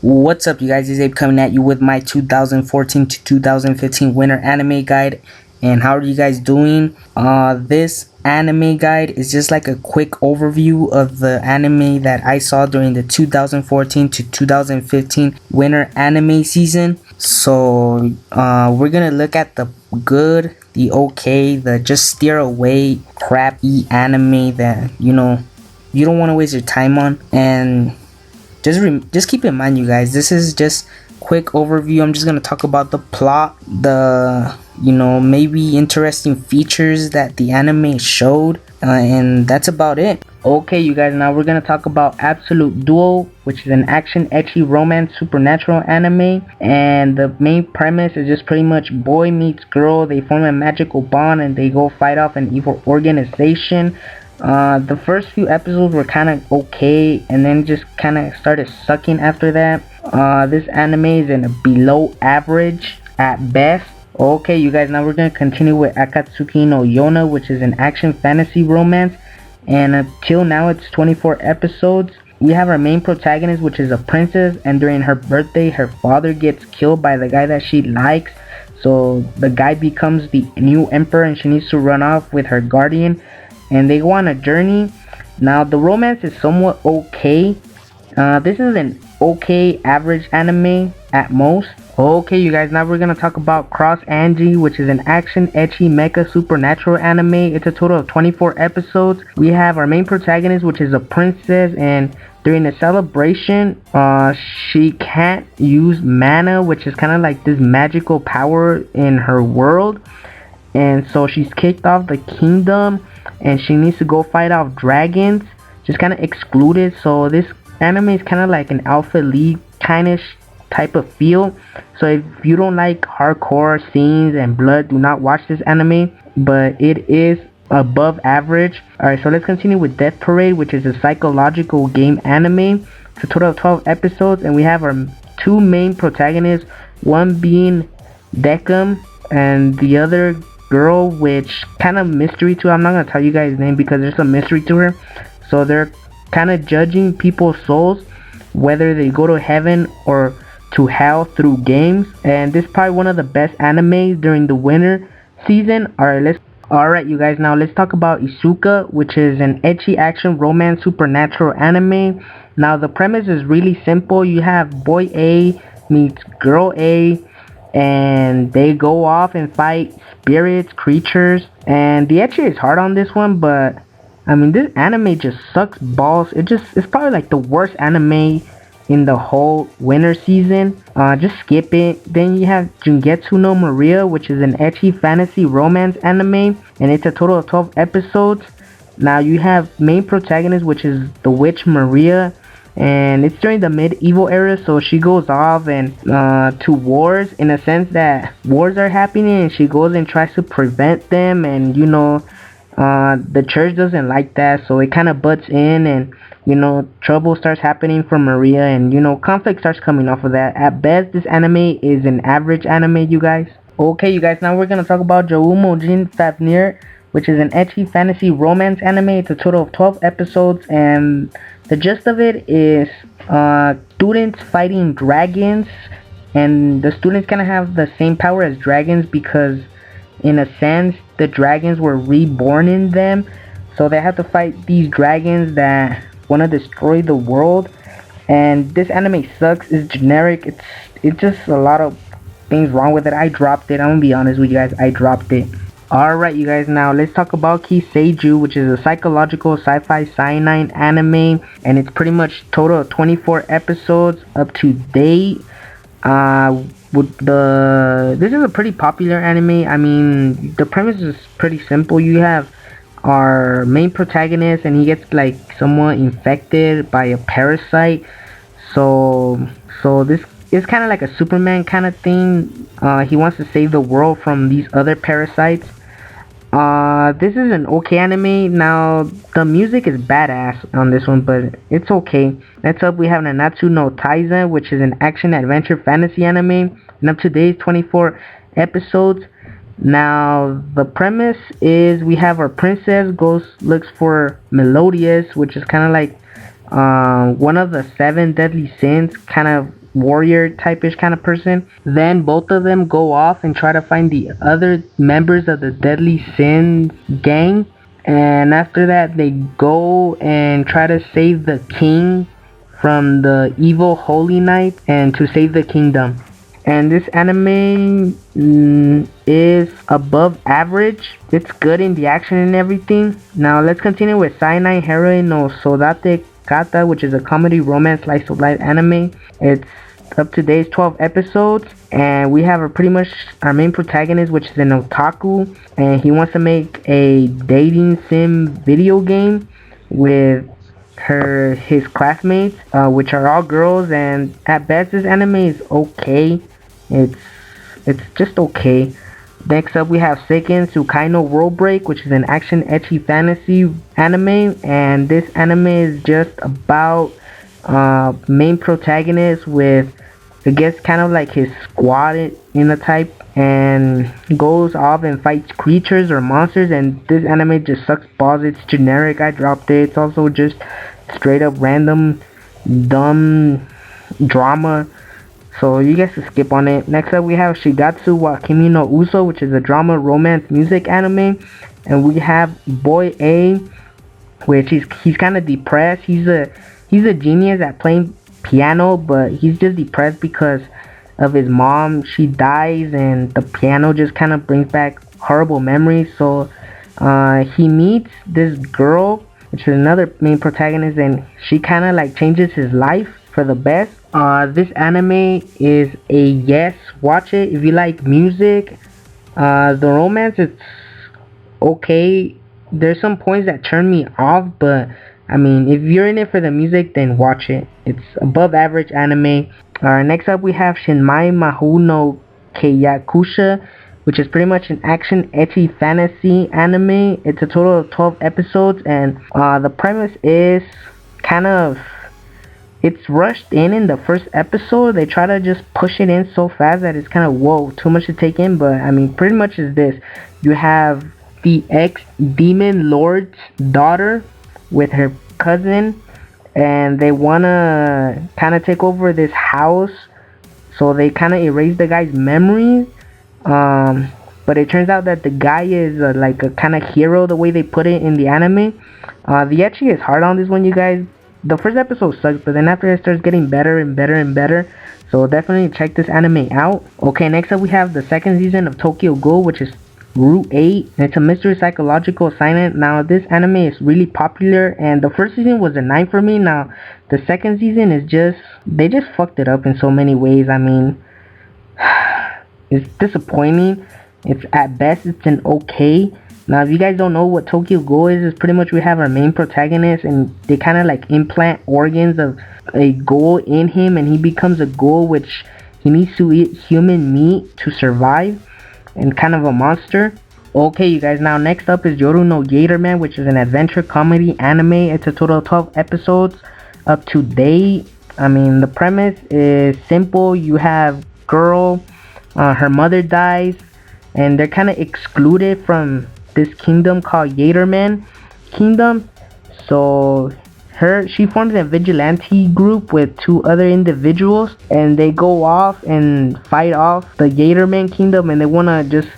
What's up, you guys? It's Abe coming at you with my 2014 to 2015 winter anime guide. And how are you guys doing? This anime guide is just like a quick overview of the anime that I saw during the 2014 to 2015 winter anime season. So we're gonna look at the good, the okay, the just steer away crappy anime that you don't want to waste your time on. And just keep in mind, you guys, this is just quick overview. I'm just gonna talk about the plot, the maybe interesting features that the anime showed, and that's about it. Okay, you guys, now we're gonna talk about Absolute Duo, which is an action ecchi romance supernatural anime, and the main premise is just pretty much boy meets girl. They form a magical bond and they go fight off an evil organization. The first few episodes were kind of okay, and then just kind of started sucking after that. This anime is in a below average at best. Okay, you guys, now we're gonna continue with Akatsuki no Yona, which is an action fantasy romance, and until now it's 24 episodes. We have our main protagonist, which is a princess, and during her birthday her father gets killed by the guy that she likes, so the guy becomes the new emperor and she needs to run off with her guardian, and they go on a journey. Now the romance is somewhat okay. This is an okay average anime at most. Okay, you guys, now we're gonna talk about Cross Angie, which is an action ecchi mecha supernatural anime. It's a total of 24 episodes. We have our main protagonist, which is a princess, and during the celebration she can't use mana, which is kind of like this magical power in her world, and so she's kicked off the kingdom and she needs to go fight off dragons. She's kind of excluded, so this anime is kind of like an Alpha League kind of type of feel. So if you don't like hardcore scenes and blood, do not watch this anime, but it is above average. Alright, so let's continue with Death Parade, which is a psychological game anime. It's a total of 12 episodes, and we have our two main protagonists, one being Decim and the other girl, which kind of mystery to her. I'm not gonna tell you guys name because there's a mystery to her. So they're kind of judging people's souls, whether they go to heaven or to hell through games, and this is probably one of the best animes during the winter season. Alright, you guys, now let's talk about Isuka, which is an ecchi action romance supernatural anime. Now the premise is really simple. You have boy A meets girl A, and they go off and fight spirits, creatures, and the ecchi is hard on this one, but I mean, this anime just sucks balls. It's probably like the worst anime in the whole winter season. Just skip it. Then you have Jungetsu no Maria, which is an ecchi fantasy romance anime, and it's a total of 12 episodes. Now you have main protagonist, which is the witch Maria, and it's during the medieval era, so she goes off and to wars, in a sense that wars are happening and she goes and tries to prevent them, and the church doesn't like that, so it kind of butts in, and trouble starts happening for Maria, and conflict starts coming off of that. At best, this anime is an average anime, you guys. Okay, you guys, now we're gonna talk about Joumo Jin Fafnir, which is an ecchi fantasy romance anime. It's a total of 12 episodes, and the gist of it is students fighting dragons, and the students kind of have the same power as dragons because, in a sense, the dragons were reborn in them, so they have to fight these dragons that want to destroy the world. And this anime sucks. It's generic. It's just a lot of things wrong with it. I dropped it. I'm gonna be honest with you guys, I dropped it. Alright, you guys, now let's talk about Kiseiju, which is a psychological sci-fi cyanide anime, and it's pretty much total of 24 episodes up to date. This is a pretty popular anime. I mean, the premise is pretty simple. You have our main protagonist, and he gets like somewhat infected by a parasite. So this is kind of like a Superman kind of thing. He wants to save the world from these other parasites. This is an okay anime. Now the music is badass on this one, but it's okay. Next up, we have Nanatsu no Taizai, which is an action adventure fantasy anime, and up to date 24 episodes. Now the premise is we have our princess looks for Melodious, which is kind of like one of the 7 deadly sins, kind of warrior type-ish kind of person. Then both of them go off and try to find the other members of the Deadly Sins gang. And after that, they go and try to save the king from the evil Holy Knight and to save the kingdom. And this anime is above average. It's good in the action and everything. Now let's continue with Cyanide Heroine no Sodate Kata, which is a comedy romance slice of life anime. It's up to date 12 episodes, and we have pretty much our main protagonist, which is an otaku, and he wants to make a dating sim video game with his classmates, which are all girls. And at best this anime is okay. It's just okay. Next up we have Seiken Tsukai no World Break, which is an action ecchi fantasy anime, and this anime is just about main protagonist with, I guess, kind of like his squad in a type, and goes off and fights creatures or monsters. And this anime just sucks balls. It's generic. I dropped it. It's also just straight up random dumb drama, so you guys can skip on it. Next up we have Shigatsu wa Kimi no Uso, which is a drama romance music anime. And we have Boy A, which he's kind of depressed. He's a genius at playing piano, but he's just depressed because of his mom. She dies, and the piano just kind of brings back horrible memories. So he meets this girl, which is another main protagonist, and she kind of like changes his life for the best. This anime is a yes, watch it if you like music. The romance, it's okay. There's some points that turn me off, but I mean, if you're in it for the music, then watch it. It's above average anime. Next up we have Shinmai Mahu no Keiyakusha, which is pretty much an action ecchi fantasy anime. It's a total of 12 episodes, and the premise is kind of, it's rushed in the first episode. They try to just push it in so fast that it's kind of, whoa, too much to take in. But I mean, pretty much is this: you have the ex-demon lord's daughter with her cousin, and they wanna kind of take over this house, so they kind of erase the guy's memories. But it turns out that the guy is like a kind of hero, the way they put it in the anime. The ecchi is hard on this one, you guys. The first episode sucks, but then after it starts getting better and better and better. So definitely check this anime out. Okay, next up we have the second season of Tokyo Ghoul, which is Route 8. It's a mystery psychological silent. Now this anime is really popular, and the first season was a 9 for me. Now the second season is just, they just fucked it up in so many ways. I mean, it's disappointing. It's at best, it's an okay. Now if you guys don't know what Tokyo Ghoul is, it's pretty much we have our main protagonist, and they kind of like implant organs of a ghoul in him, and he becomes a ghoul, which he needs to eat human meat to survive, and kind of a monster. Okay, you guys, now next up is Yoru no Gatorman, which is an adventure comedy anime. It's a total of 12 episodes up to date. I mean, the premise is simple. You have girl, her mother dies, and they're kind of excluded from this kingdom called Gatorman Kingdom. So she forms a vigilante group with 2 other individuals, and they go off and fight off the Gatorman Kingdom, and they want to just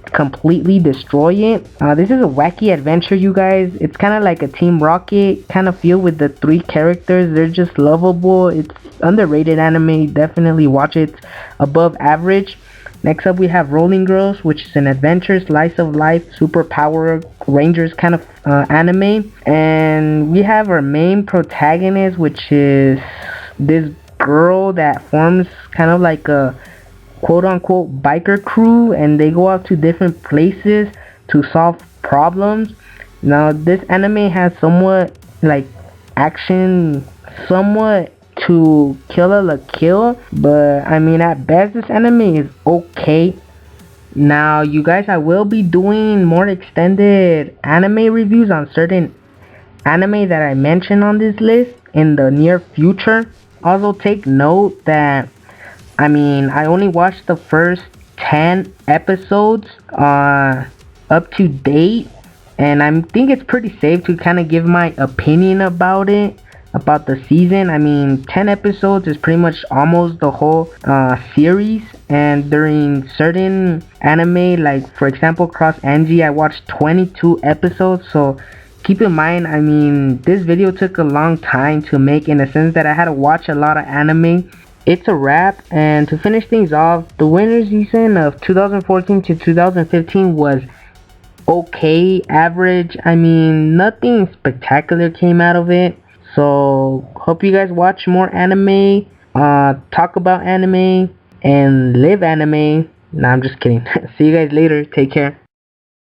completely destroy it. This is a wacky adventure, you guys. It's kind of like a Team Rocket kind of feel with the 3 characters. They're just lovable. It's underrated anime. Definitely watch it. It's above average. Next up we have Rolling Girls, which is an adventure slice of life super power rangers kind of anime. And we have our main protagonist, which is this girl that forms kind of like a quote unquote biker crew, and they go out to different places to solve problems. Now this anime has somewhat like action, somewhat to kill, but I mean, at best this anime is okay. Now you guys, I will be doing more extended anime reviews on certain anime that I mentioned on this list in the near future. Also take note that, I mean, I only watched the first 10 episodes up to date, and I think it's pretty safe to kind of give my opinion about it. about the season. I mean, 10 episodes is pretty much almost the whole series. And during certain anime, like for example, Cross Angie, I watched 22 episodes. So keep in mind, I mean, this video took a long time to make in the sense that I had to watch a lot of anime. It's a wrap, and to finish things off, the winter season of 2014 to 2015 was okay, average. I mean, nothing spectacular came out of it. So, hope you guys watch more anime, talk about anime, and live anime. Nah, I'm just kidding. See you guys later. Take care.